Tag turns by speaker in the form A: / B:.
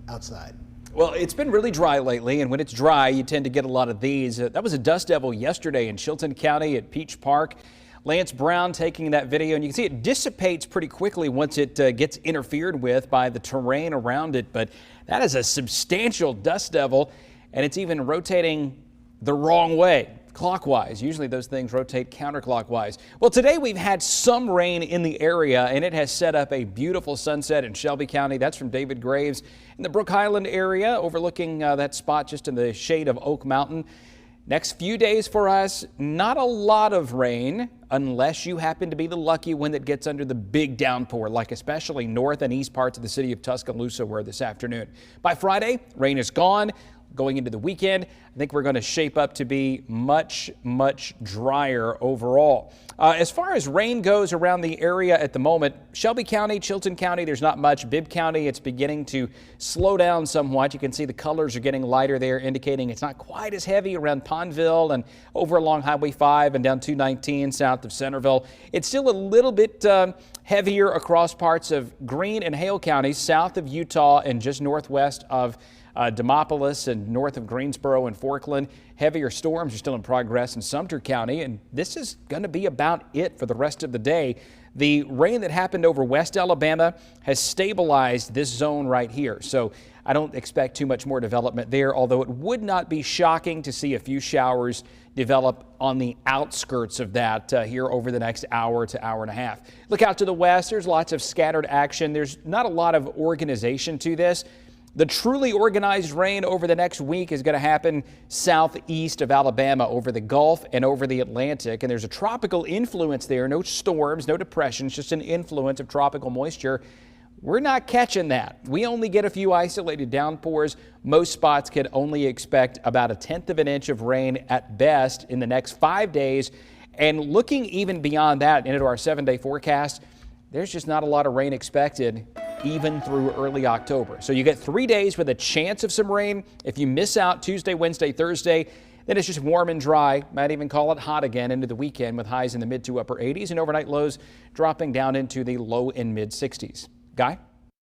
A: outside.
B: Well, it's been really dry lately, and when it's dry, you tend to get a lot of these. That was a dust devil yesterday in Chilton County at Peach Park. Lance Brown taking that video, and you can see it dissipates pretty quickly once it gets interfered with by the terrain around it. But that is a substantial dust devil, and it's even rotating the wrong way, clockwise. Usually those things rotate counterclockwise. Well, today we've had some rain in the area, and it has set up a beautiful sunset in Shelby County. That's from David Graves in the Brook Highland area, overlooking that spot just in the shade of Oak Mountain. Next few days for us, not a lot of rain unless you happen to be the lucky one that gets under the big downpour, like especially north and east parts of the city of Tuscaloosa were this afternoon. By Friday, rain is gone. Going into the weekend, I think we're going to shape up to be much drier overall. As far as rain goes around the area at the moment, Shelby County, Chilton County, there's not much. Bibb County, it's beginning to slow down somewhat. You can see the colors are getting lighter there, indicating it's not quite as heavy around Pondville and over along Highway 5 and down 219 south of Centerville. It's still a little bit heavier across parts of Greene and Hale counties, south of Utah and just northwest of Demopolis and north of Greensboro and Forkland. Heavier storms are still in progress in Sumter County, and this is going to be about it for the rest of the day. The rain that happened over West Alabama has stabilized this zone right here, so I don't expect too much more development there, although it would not be shocking to see a few showers develop on the outskirts of that here over the next hour to hour and a half. Look out to the west. There's lots of scattered action. There's not a lot of organization to this. The truly organized rain over the next week is going to happen southeast of Alabama over the Gulf and over the Atlantic. And there's a tropical influence there. No storms, no depressions, just an influence of tropical moisture. We're not catching that. We only get a few isolated downpours. Most spots could only expect about 1/10 of an inch of rain at best in the next 5 days. And looking even beyond that into our 7-day forecast, there's just not a lot of rain expected even through early October. So you get 3 days with a chance of some rain. If you miss out Tuesday, Wednesday, Thursday, then it's just warm and dry. Might even call it hot again into the weekend with highs in the mid to upper 80s and overnight lows dropping down into the low and mid 60s. Guy?